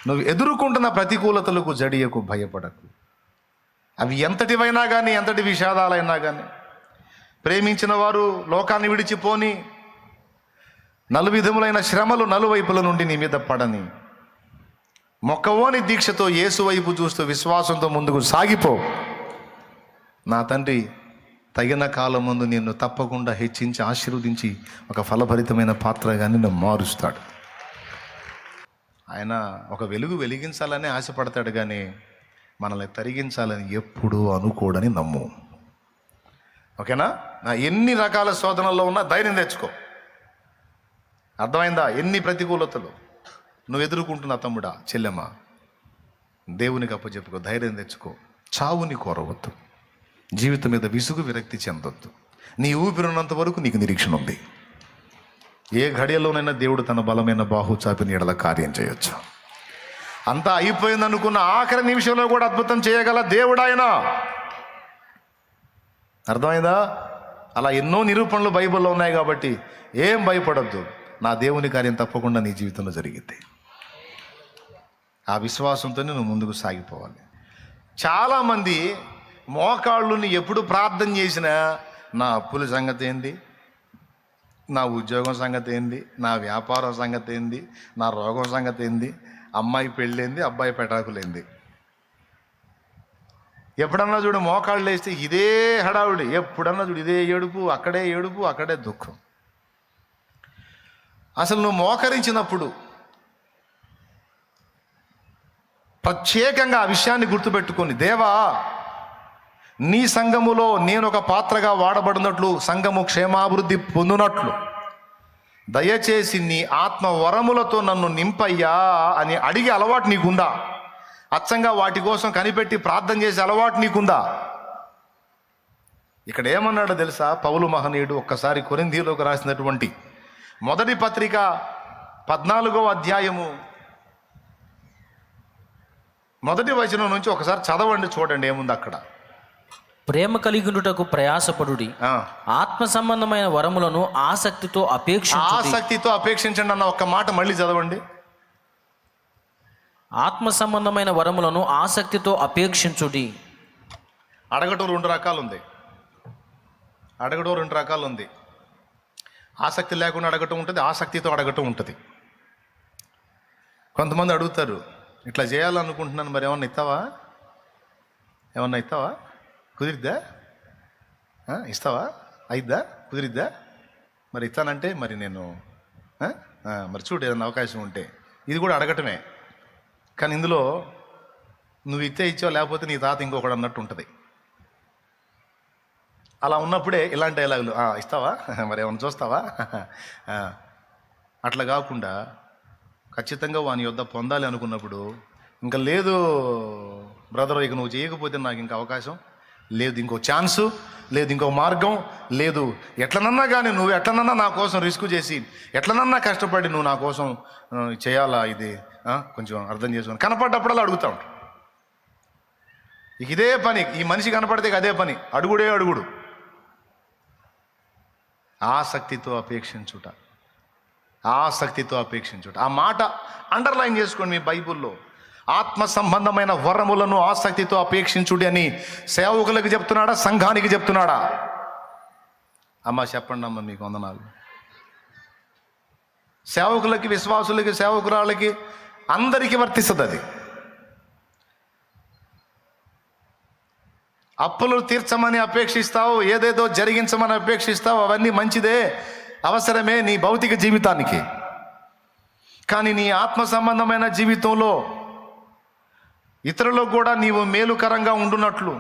నువ్వు ఎదుర్కొంటున్న ప్రతికూలతలకు జడియకు, భయపడకు. అవి ఎంతటివైనా కానీ, ఎంతటి విషాదాలైనా కానీ, ప్రేమించిన వారు లోకాన్ని విడిచిపోని, నలువిధములైన శ్రమలు నలువైపుల నుండి నీ మీద పడని, మొక్కవోని దీక్షతో యేసు వైపు చూస్తూ విశ్వాసంతో ముందుకు సాగిపో. నా తండ్రి తగిన కాలం ముందు నిన్ను తప్పకుండా హెచ్చించి ఆశీర్వదించి ఒక ఫలభరితమైన పాత్రగా నిన్ను మారుస్తాడు. ఆయన ఒక వెలుగు వెలిగించాలని ఆశపడతాడు, కానీ మనల్ని తరిగించాలని ఎప్పుడూ అనుకోడని నమ్ము. ఓకేనా? నా ఎన్ని రకాల శోధనల్లో ఉన్నా ధైర్యం తెచ్చుకో. అర్థమైందా? ఎన్ని ప్రతికూలతలు నువ్వు ఎదుర్కొంటున్నా తమ్ముడా, చెల్లెమ్మ, దేవునికి అప్పచెప్పుకో, ధైర్యం తెచ్చుకో. చావుని కోరవద్దు, జీవితం మీద విసుగు విరక్తి చెందొద్దు. నీ ఊపిరినంత వరకు నీకు నిరీక్షణ ఉంది. ఏ ఘడియలోనైనా దేవుడు తన బలమైన బాహు చాపిన ఎడల కార్యం చేయొచ్చు. అంతా అయిపోయింది అనుకున్న ఆఖరి నిమిషంలో కూడా అద్భుతం చేయగల దేవుడు ఆయన. అర్థమైందా? అలా ఎన్నో నిరూపణలు బైబిల్లో ఉన్నాయి కాబట్టి ఏం భయపడద్దు. నా దేవుని కార్యం తప్పకుండా నీ జీవితంలో జరిగింది. ఆ విశ్వాసంతోనే నువ్వు ముందుకు సాగిపోవాలి. చాలామంది మోకాళ్ళుని ఎప్పుడు ప్రార్థన చేసినా నా అప్పుల సంగతి ఏంది, నా ఉద్యోగం సంగతి ఏంది, నా వ్యాపారం సంగతి ఏంది, నా రోగం సంగతి ఏంది, అమ్మాయి పెళ్ళేంది, అబ్బాయి పెటాకులేంది. ఎప్పుడన్నా చూడు మోకాళ్ళు వేస్తే ఇదే హడావుడి, ఎప్పుడన్నా చూడు ఇదే ఏడుపు, అక్కడే దుఃఖం. అసలు నువ్వు మోకరించినప్పుడు ప్రత్యేకంగా ఆ విషయాన్ని గుర్తుపెట్టుకొని, దేవా నీ సంఘములో నేను ఒక పాత్రగా వాడబడినట్లు, సంఘము క్షేమాభివృద్ధి పొందినట్లు దయచేసి నీ ఆత్మ వరములతో నన్ను నింపయ్యా అని అడిగే అలవాటు నీకుందా? అచ్చంగా వాటి కోసం కనిపెట్టి ప్రార్థన చేసే అలవాటు నీకుందా? ఇక్కడ ఏమన్నాడో తెలుసా పౌలు మహనీయుడు? ఒక్కసారి కొరింథీయులకు రాసినటువంటి మొదటి పత్రిక 14వ అధ్యాయము మొదటి వచనం నుంచి ఒకసారి చదవండి, చూడండి ఏముంది అక్కడ. ప్రేమ కలిగినటకు ప్రయాసపడుడి, ఆత్మ సంబంధమైన వరములను ఆసక్తితో అపేక్షించండి అన్న ఒక్క మాట మళ్ళీ చదవండి. ఆత్మ సంబంధమైన వరములను ఆసక్తితో అపేక్షించుడి. అడగటం రెండు రకాలు ఉంది. ఆసక్తి లేకుండా అడగటం ఉంటుంది, ఆసక్తితో అడగటం ఉంటుంది. కొంతమంది అడుగుతారు, ఇట్లా చేయాలనుకుంటున్నాను, మరి ఏమన్నా ఇస్తావా? కుదిరిద్దా? ఇస్తావా? అయిద్దా? కుదిరిద్దా? మరి ఇస్తానంటే మరి నేను మరి చూడు ఏదన్నా అవకాశం ఉంటే. ఇది కూడా అడగటమే, కానీ ఇందులో నువ్వు ఇచ్చావు, లేకపోతే నీ తాత ఇంకొకడు అన్నట్టు ఉంటుంది. అలా ఉన్నప్పుడే ఇలాంటి డైలాగులు, ఇస్తావా, మరి ఏమన్నా చూస్తావా? అట్లా కాకుండా ఖచ్చితంగా వాని యొద్ద పొందాలి అనుకున్నప్పుడు, ఇంకా లేదు బ్రదర్, ఇక నువ్వు చేయకపోతే నాకు ఇంకా అవకాశం లేదు, ఇంకో ఛాన్సు లేదు, ఇంకో మార్గం లేదు, ఎట్లనన్నా కానీ నువ్వు ఎట్లనన్నా నా కోసం రిస్క్ చేసి, ఎట్లనన్నా కష్టపడి నువ్వు నా కోసం చేయాలా, ఇది కొంచెం అర్థం చేసుకొని కనపడ్డప్పుడల్లా అడుగుతా ఉంటాడు. ఇదే పని, ఈ మనిషి కనపడితే అదే పని, అడుగుడు. ఆసక్తితో అపేక్షించుట. ఆ మాట అండర్లైన్ చేసుకోండి మీ బైబుల్లో. ఆత్మ సంబంధమైన వరములను ఆసక్తితో అపేక్షించుడి అని సేవకులకు చెప్తున్నాడా, సంఘానికి చెప్తున్నాడా? అమ్మ చెప్పండి అమ్మ, మీకు వందనాలు. సేవకులకి, విశ్వాసులకి, సేవకురాళ్ళకి అందరికీ వర్తిస్తుంది అది. అప్పులు తీర్చమని అపేక్షిస్తావు, ఏదేదో జరిగించమని అపేక్షిస్తావు, అవన్నీ మంచిదే, అవసరమే నీ భౌతిక జీవితానికి. కానీ నీ ఆత్మ సంబంధమైన జీవితంలో ఇతరులకు కూడా నీవు మేలుకరంగా ఉండునట్లు,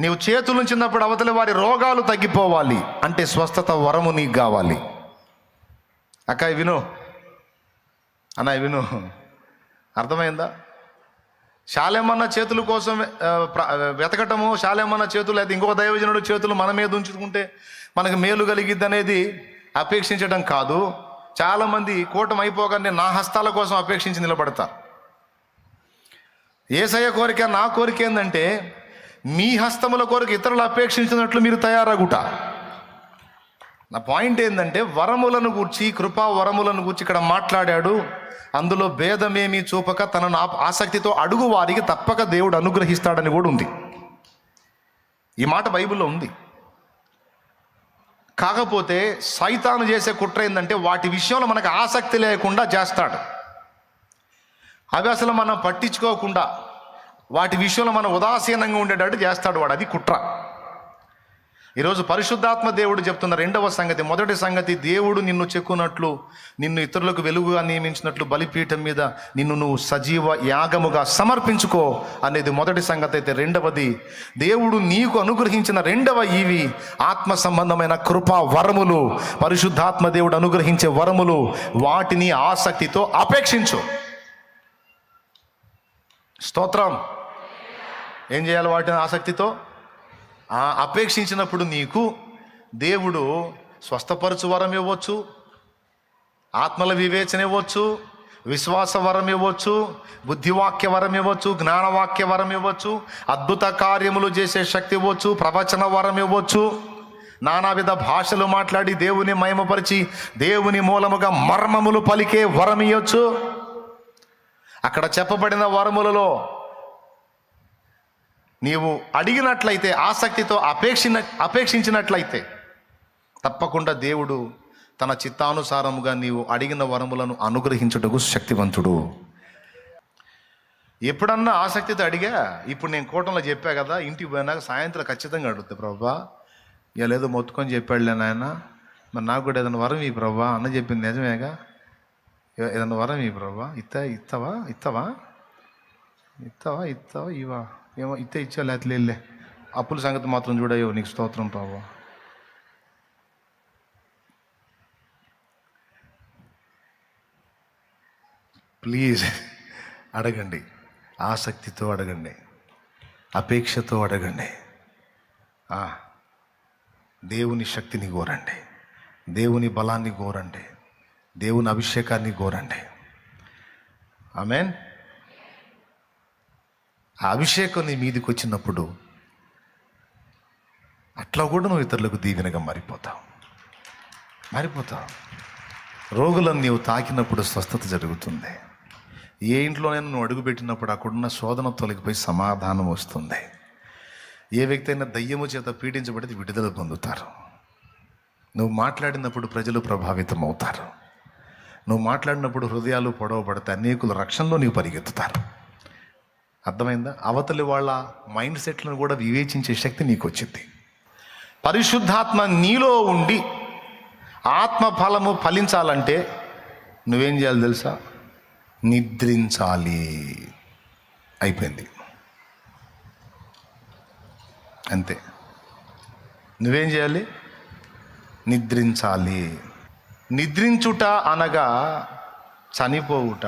నీవు చేతులు ఉంచినప్పుడు అవతలి వారి రోగాలు తగ్గిపోవాలి అంటే స్వస్థత వరము నీకు కావాలి. అక్కాయి విను, అన్నయ్య విను, అర్థమైందా? శాలేమన్న చేతుల కోసం వెతకటము, శాలేమన్న చేతులు లేదా ఇంకొక దైవజనుడు చేతులు మన మీద ఉంచుకుంటే మనకు మేలు కలిగిద్ది అనేది అపేక్షించడం కాదు. చాలామంది కూటమి అయిపోగానే నా హస్తాల కోసం అపేక్షించి నిలబడతారు. యేసయ్య కోరిక, నా కోరిక ఏంటంటే మీ హస్తముల కొరకు ఇతరులు అపేక్షించినట్లు మీరు తయారగుట. నా పాయింట్ ఏంటంటే వరములను గూర్చి, కృపా వరములను గూర్చి ఇక్కడ మాట్లాడాడు. అందులో భేదమేమీ చూపక తనను ఆసక్తితో అడుగు వారికి తప్పక దేవుడు అనుగ్రహిస్తాడని కూడా ఉంది. ఈ మాట బైబిల్లో ఉంది. కాకపోతే సైతాను చేసే కుట్ర ఏంటంటే వాటి విషయంలో మనకు ఆసక్తి లేకుండా చేస్తాడు. అవి అసలు మనం పట్టించుకోకుండా వాటి విషయంలో మనం ఉదాసీనంగా ఉండేటట్టు చేస్తాడు వాడు. అది కుట్ర. ఈరోజు పరిశుద్ధాత్మ దేవుడు చెప్తున్న రెండవ సంగతి, మొదటి సంగతి దేవుడు నిన్ను చెక్కున్నట్లు, నిన్ను ఇతరులకు వెలుగుగా నియమించినట్లు బలిపీఠం మీద నిన్ను నువ్వు సజీవ యాగముగా సమర్పించుకో అనేది మొదటి సంగతి అయితే, రెండవది దేవుడు నీకు అనుగ్రహించిన రెండవ ఈవి ఆత్మ సంబంధమైన కృపా వరములు, పరిశుద్ధాత్మ దేవుడు అనుగ్రహించే వరములు. వాటిని ఆసక్తితో అపేక్షించు. స్తోత్రం. ఏం చేయాలి? వాటిని ఆసక్తితో అపేక్షించినప్పుడు నీకు దేవుడు స్వస్థపరచు వరం ఇవ్వచ్చు, ఆత్మల వివేచన ఇవ్వచ్చు, విశ్వాస వరం ఇవ్వచ్చు, బుద్ధివాక్య వరం ఇవ్వచ్చు, జ్ఞానవాక్య వరం ఇవ్వచ్చు, అద్భుత కార్యములు చేసే శక్తి ఇవ్వచ్చు, ప్రవచన వరం ఇవ్వచ్చు, నానావిధ భాషలు మాట్లాడి దేవుని మహిమపరిచి దేవుని మూలముగా మర్మములు పలికే వరం ఇవ్వచ్చు. అక్కడ చెప్పబడిన వరములలో నీవు అడిగినట్లయితే, ఆసక్తితో అపేక్షించినట్లయితే తప్పకుండా దేవుడు తన చిత్తానుసారముగా నీవు అడిగిన వరములను అనుగ్రహించుటకు శక్తివంతుడు. ఎప్పుడన్నా ఆసక్తితో అడిగా, ఇప్పుడు నేను కూటంలో చెప్పా కదా, ఇంటికి పోయినాక సాయంత్రం ఖచ్చితంగా అడుగుతా, ప్రభా ఇక లేదో మొత్తుకొని చెప్పాడులే నాయన, మరి నాకు కూడా ఏదైనా వరం ఈ ప్రభా అన్న చెప్పింది నిజమేగా, ఏదైనా వరం ఈ ప్రభా, ఇస్తావా ఇవా ఏమో ఇచ్చా లేతలే అప్పుల సంగతి మాత్రం చూడయ్యో, నీకు స్తోత్రం ప్రభా. ప్లీజ్ అడగండి, ఆసక్తితో అడగండి, అపేక్షతో అడగండి. దేవుని శక్తిని కోరండి, దేవుని బలాన్ని కోరండి, దేవుని అభిషేకాన్ని కోరండి. ఆమేన్. ఆ అభిషేకం నీ మీదకి వచ్చినప్పుడు అట్లా కూడా నువ్వు ఇతరులకు దీవెనగా మారిపోతావు. రోగులను నీవు తాకినప్పుడు స్వస్థత జరుగుతుంది. ఏ ఇంట్లోనైనా నువ్వు అడుగుపెట్టినప్పుడు అక్కడున్న శోధన తొలగిపోయి సమాధానం వస్తుంది. ఏ వ్యక్తి అయినా దయ్యము చేత పీడించబడితే విడుదల పొందుతారు. నువ్వు మాట్లాడినప్పుడు ప్రజలు ప్రభావితం అవుతారు. నువ్వు మాట్లాడినప్పుడు హృదయాలు పొడవబడితే అనేకులు రక్షణలో నీవు పరిగెత్తుతారు. అర్థమైందా? అవతలి వాళ్ళ మైండ్ సెట్లను కూడా వివేచించే శక్తి నీకు వచ్చింది. పరిశుద్ధాత్మ నీలో ఉండి ఆత్మ ఫలము ఫలించాలంటే నువ్వేం చేయాలి తెలుసా? నిద్రించాలి. అయిపోయింది, అంతే. నువ్వేం చేయాలి? నిద్రించాలి. నిద్రించుట అనగా చనిపోవుట.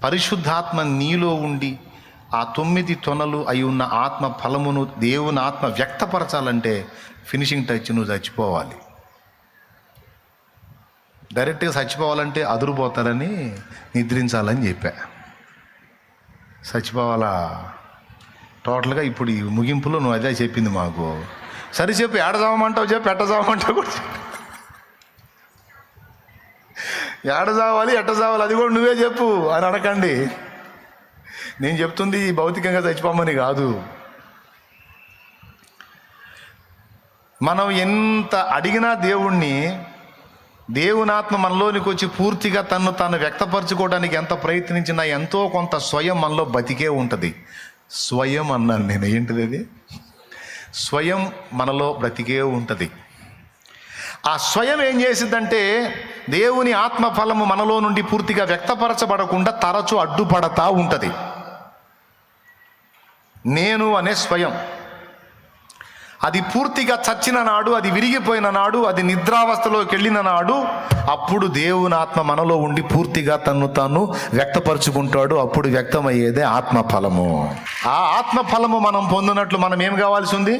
పరిశుద్ధాత్మ నీలో ఉండి ఆ 9 తొనలు అయి ఉన్న ఆత్మ ఫలమును దేవుని ఆత్మ వ్యక్తపరచాలంటే ఫినిషింగ్ టచ్ నువ్వు చచ్చిపోవాలి. డైరెక్ట్గా చచ్చిపోవాలంటే అదురుపోతారని నిద్రించాలని చెప్పా. చచ్చిపోవాలా టోటల్గా. ఇప్పుడు ఈ ముగింపులో నువ్వు అదే చెప్పింది మాకు. సరే చెప్పు, ఏడజావమంటావు చెప్పు, ఎట్టజావమంటావు కూడా చెప్పు. ఏడ చావాలి ఎట్ట చావాలి అది కూడా నువ్వే చెప్పు అని అనకండి. నేను చెప్తుంది భౌతికంగా చచ్చిపోమని కాదు. మనం ఎంత అడిగినా దేవుని ఆత్మ మనలోనికి వచ్చి పూర్తిగా తాను వ్యక్తపరచుకోవడానికి ఎంత ప్రయత్నించినా ఎంతో కొంత స్వయం మనలో బతికే ఉంటుంది. స్వయం అన్నాను నేను. ఏంటిది అది? స్వయం మనలో బ్రతికే ఉంటుంది. ఆ స్వయం ఏం చేసిందంటే దేవుని ఆత్మఫలము మనలో నుండి పూర్తిగా వ్యక్తపరచబడకుండా తరచూ అడ్డుపడతా ఉంటుంది. నేను అనే స్వయం అది పూర్తిగా చచ్చిన నాడు, అది విరిగిపోయిన నాడు, అది నిద్రావస్థలోకి వెళ్ళిన నాడు, అప్పుడు దేవుని ఆత్మ మనలో ఉండి పూర్తిగా తాను వ్యక్తపరుచుకుంటాడు. అప్పుడు వ్యక్తమయ్యేదే ఆత్మఫలము. ఆ ఆత్మఫలము మనం పొందినట్లు మనం ఏం కావాల్సి ఉంది?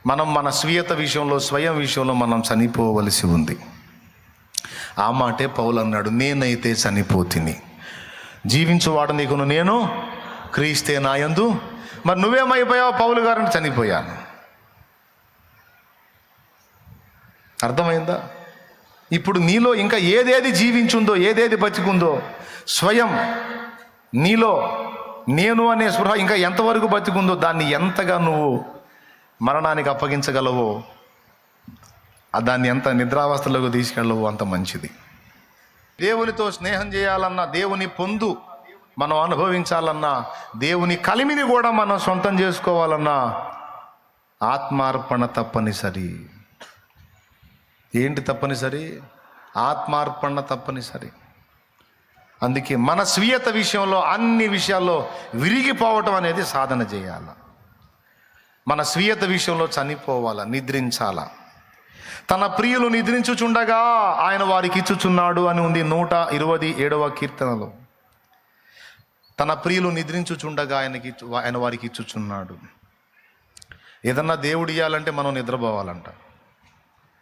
మనం మన స్వీయత విషయంలో, స్వయం విషయంలో మనం చనిపోవలసి ఉంది. ఆ మాటే పౌలు అన్నాడు, నేనైతే చనిపోతిని, జీవించువాడు నీకును, నేను క్రీస్తే నాయందు. మరి నువ్వేమైపోయావు? పౌలు గారిని చనిపోయాను. అర్థమైందా? ఇప్పుడు నీలో ఇంకా ఏదేది జీవించుందో, ఏదేది బతికుందో, స్వయం నీలో నేను అనే స్పృహ ఇంకా ఎంతవరకు బతికుందో దాన్ని ఎంతగా నువ్వు మరణానికి అప్పగించగలవో, దాన్ని ఎంత నిద్రావస్థలోకి తీసుకెళ్ళవో అంత మంచిది. దేవునితో స్నేహం చేయాలన్నా, దేవుని పొందు మనం అనుభవించాలన్నా, దేవుని కలిమిని కూడా మనం సొంతం చేసుకోవాలన్నా ఆత్మార్పణ తప్పనిసరి. ఏంటి తప్పనిసరి? ఆత్మార్పణ తప్పనిసరి. అందుకే మన స్వీయత విషయంలో, అన్ని విషయాల్లో విరిగిపోవటం అనేది సాధన చేయాల. మన స్వీయత విషయంలో చనిపోవాలా, నిద్రించాలా. తన ప్రియులు నిద్రించుచుండగా ఆయన వారికి ఇచ్చుచున్నాడు అని ఉంది 127వ కీర్తనలో. తన ప్రియులు నిద్రించుచుండగా ఆయన వారికి ఇచ్చుచున్నాడు. ఏదన్నా దేవుడు ఇవ్వాలంటే మనం నిద్రపోవాలంట.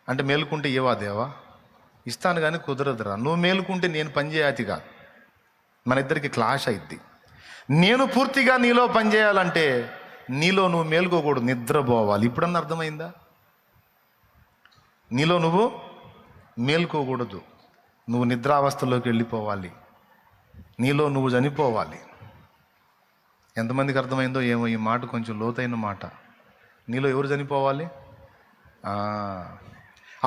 అంటే మేలుకుంటే ఇవ్వా దేవా? ఇస్తాను కానీ కుదరదురా. నువ్వు మేలుకుంటే నేను పనిచేయాతి కాదు, మన ఇద్దరికి క్లాష్ అయిద్ది. నేను పూర్తిగా నీలో పనిచేయాలంటే నీలో నువ్వు మేలుకోకూడదు, నిద్రపోవాలి. ఇప్పుడన్నా అర్థమైందా? నీలో నువ్వు మేలుకోకూడదు, నువ్వు నిద్రావస్థలోకి వెళ్ళిపోవాలి, నీలో నువ్వు చనిపోవాలి. ఎంతమందికి అర్థమైందో ఏమో ఈ మాట, కొంచెం లోతైన మాట. నీలో ఎవరు చనిపోవాలి?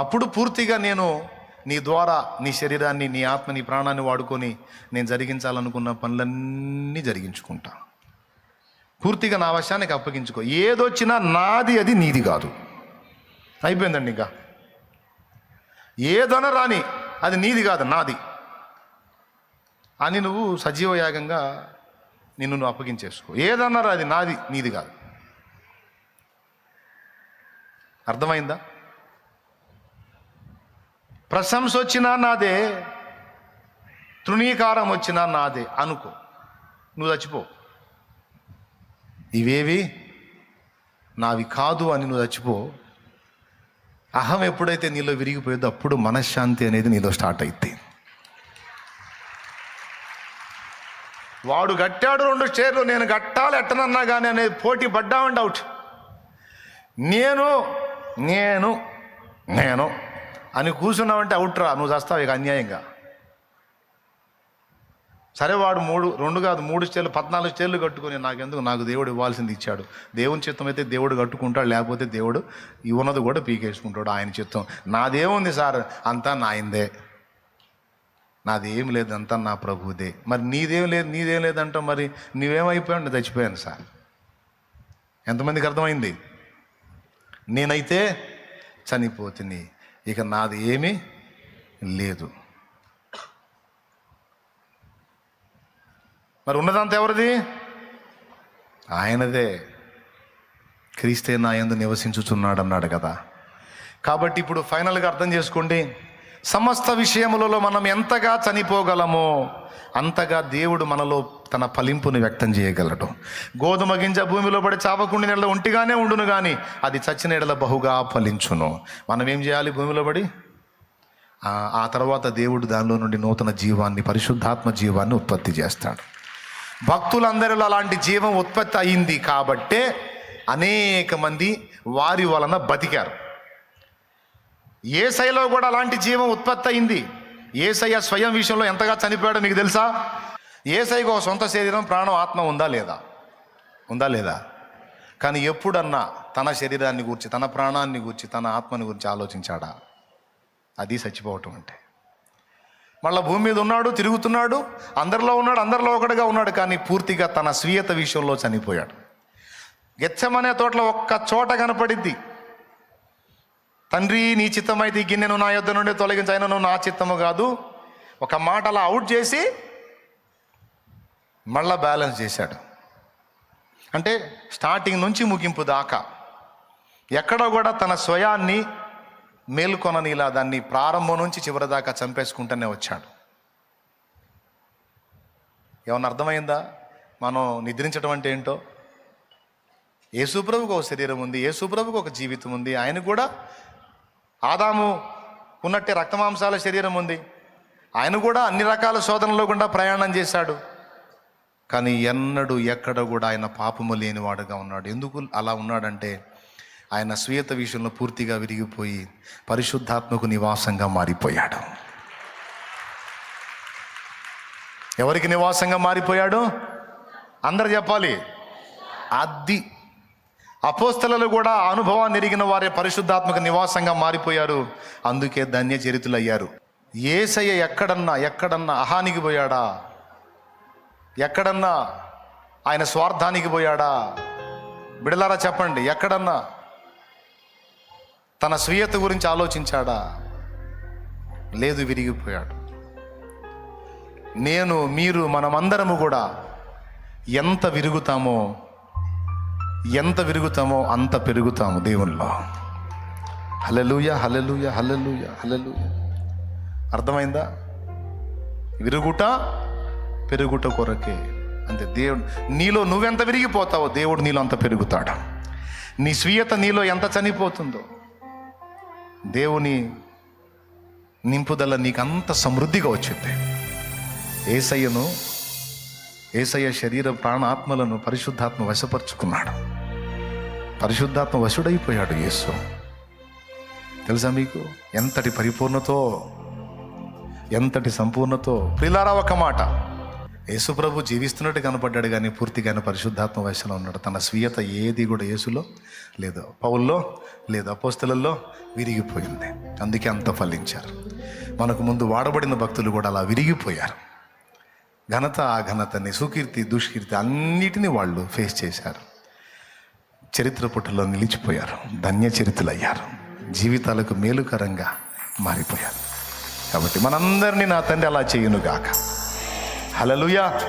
అప్పుడు పూర్తిగా నేను నీ ద్వారా నీ శరీరాన్ని, నీ ఆత్మ, నీ ప్రాణాన్ని వాడుకొని నేను జరిగించాలనుకున్న పనులన్నీ జరిగించుకుంటా. పూర్తిగా నా వశానికి అప్పగించుకో. ఏదొచ్చినా నాది, అది నీది కాదు. అయిపోయిందండి. ఇంకా ఏదైనా రాని, అది నీది కాదు, నాది అని నువ్వు సజీవ యాగంగా నిన్ను నువ్వు అప్పగించేసుకో. ఏదన్నా అది నాది, నీది కాదు. అర్థమైందా? ప్రశంస వచ్చినా నాదే, తృణీకారం వచ్చినా నాదే అనుకో, నువ్వు చచ్చిపో. ఇవేవి నావి కాదు అని నువ్వు చచ్చిపో. అహం ఎప్పుడైతే నీలో విరిగిపోయేదో అప్పుడు మనశ్శాంతి అనేది నీలో స్టార్ట్ అయితే. వాడు కట్టాడు 2 చైర్లు, నేను కట్టాలి ఎట్టనన్నా కానీ అనేది పోటీ పడ్డామంటే అవుట్. నేను నేను నేను అని కూర్చున్నావంటే అవుట్ రా, నువ్వు చేస్తావు ఇక అన్యాయంగా. సరే వాడు 3 చైర్లు 14 చైర్లు కట్టుకొని నాకెందుకు, నాకు దేవుడు ఇవ్వాల్సింది ఇచ్చాడు. దేవుని చిత్తం అయితే దేవుడు కట్టుకుంటాడు, లేకపోతే దేవుడు ఉన్నది కూడా పీకేసుకుంటాడు. ఆయన చిత్తం. నాదేముంది సార్, అంతా నాయందే, నాదేం లేదు, అంతా నా ప్రభుదే. మరి నీదేం లేదంట, మరి నువ్వేమైపోయావు? నేను చచ్చిపోయాను సార్. ఎంతమందికి అర్థమైంది? నేనైతే చనిపోతుంది, ఇక నాది ఏమీ లేదు. మరి ఉన్నదంతా ఎవరిది? ఆయనదే. క్రీస్తే నా యందు నివసించుచున్నాడు అన్నాడు కదా. కాబట్టి ఇప్పుడు ఫైనల్గా అర్థం చేసుకోండి, సమస్త విషయములలో మనం ఎంతగా చనిపోగలమో అంతగా దేవుడు మనలో తన ఫలింపుని వ్యక్తం చేయగలడు. గోధుమ గింజ భూమిలో పడి చావకుండా నెల ఒంటిగానే ఉండును కానీ అది చచ్చిన ఎడల బహుగా ఫలించును. మనం ఏం చేయాలి? భూమిలో పడి ఆ తర్వాత దేవుడు దానిలో నుండి నూతన జీవాన్ని, పరిశుద్ధాత్మ జీవాన్ని ఉత్పత్తి చేస్తాడు. భక్తులందరిలో అలాంటి జీవం ఉత్పత్తి అయింది కాబట్టే అనేక మంది వారి వలన బతికారు. యేసయ్యలో కూడా అలాంటి జీవం ఉత్పత్తి అయింది. యేసయ్య స్వయం విషయంలో ఎంతగా చనిపోయాడో మీకు తెలుసా? యేసయ్యకు ఒక సొంత శరీరం, ప్రాణం, ఆత్మ ఉందా లేదా? కానీ ఎప్పుడన్నా తన శరీరాన్ని గురించి, తన ప్రాణాన్ని గురించి, తన ఆత్మని గురించి ఆలోచించాడా? అది చచ్చిపోవటం అంటే. మళ్ళీ భూమి మీద ఉన్నాడు, తిరుగుతున్నాడు, అందరిలో ఉన్నాడు, అందరిలో ఒకటిగా ఉన్నాడు, కానీ పూర్తిగా తన స్వీయత విషయంలో చనిపోయాడు. గెత్సెమనే తోటలో ఒక్క చోట కనపడిద్ది, తండ్రి నీ చిత్తమైతే ఈ గిన్నెను నా యొద్ద నుండి తొలగించైనను నా చిత్తము కాదు. ఒక మాట అలా అవుట్ చేసి మళ్ళా బ్యాలెన్స్ చేశాడు. అంటే స్టార్టింగ్ నుంచి ముగింపు దాకా ఎక్కడో కూడా తన స్వయాన్ని మేల్కొననిలా దాన్ని ప్రారంభం నుంచి చివరి దాకా చంపేసుకుంటూనే వచ్చాడు. ఏమన్నా అర్థమైందా? మనం నిద్రించడం అంటే ఏంటో. యేసుప్రభుకు ఒక శరీరం ఉంది, యేసుప్రభుకు ఒక జీవితం ఉంది. ఆయన కూడా ఆదాము ఉన్నట్టే రక్తమాంసాల శరీరం ఉంది. ఆయన కూడా అన్ని రకాల శోధనలో గుండా ప్రయాణం చేశాడు. కానీ ఎన్నడూ ఎక్కడ కూడా ఆయన పాపము లేనివాడుగా ఉన్నాడు. ఎందుకు అలా ఉన్నాడంటే ఆయన స్వీయత విషయంలో పూర్తిగా విరిగిపోయి పరిశుద్ధాత్మకు నివాసంగా మారిపోయాడు. ఎవరికి నివాసంగా మారిపోయాడు? అందరు చెప్పాలి. అది అపోస్తలులు కూడా ఆ అనుభవాన్ని ఎరిగిన వారే పరిశుద్ధాత్మక నివాసంగా మారిపోయారు. అందుకే ధన్య చరితులు అయ్యారు. యేసయ్య ఎక్కడన్నా అహానికి పోయాడా? ఎక్కడన్నా ఆయన స్వార్థానికి పోయాడా? బిడలారా చెప్పండి, ఎక్కడన్నా తన స్వీయత గురించి ఆలోచించాడా? లేదు, విరిగిపోయాడు. నేను, మీరు, మనమందరము కూడా ఎంత విరుగుతామో అంత పెరుగుతాము దేవునిలో. హల్లెలూయా, హల్లెలూయా, హల్లెలూయా, హల్లెలూయా. అర్థమైందా? విరుగుట పెరుగుట కొరకే. అంతే. దేవుడు నీలో నువ్వెంత విరిగిపోతావో దేవుడు నీలో అంత పెరుగుతాడు. నీ స్వీయత నీలో ఎంత చనిపోతుందో దేవుని నింపుదల నీకు అంత సమృద్ధిగా వచ్చింది. యేసయ్య శరీర ప్రాణ ఆత్మలను పరిశుద్ధాత్మ వశపరుచుకున్నాడు. పరిశుద్ధాత్మ వశుడైపోయాడు యేసు. తెలుసా మీకు ఎంతటి పరిపూర్ణతో, ఎంతటి సంపూర్ణతో? ప్రియులారా, ఒక మాట, యేసు ప్రభు జీవిస్తున్నట్టు కనపడ్డాడు కానీ పూర్తిగానే పరిశుద్ధాత్మ వశంలో ఉన్నాడు. తన స్వీయత ఏది కూడా యేసులో లేదు, పౌల్లో లేదు, అపోస్తలుల్లో విరిగిపోయింది. అందుకే అంత ఫలించారు. మనకు ముందు వాడబడిన భక్తులు కూడా అలా విరిగిపోయారు. ఘనత, అఘనతని, సుకీర్తి, దుష్కీర్తి అన్నిటినీ వాళ్ళు ఫేస్ చేశారు. చరిత్ర పుటల్లో నిలిచిపోయారు. ధన్య చరిత్రలు అయ్యారు. జీవితాలకు మేలుకరంగా మారిపోయారు. కాబట్టి మనందరినీ నా తండ్రి అలా చేయునుగాక. హల్లెలూయా.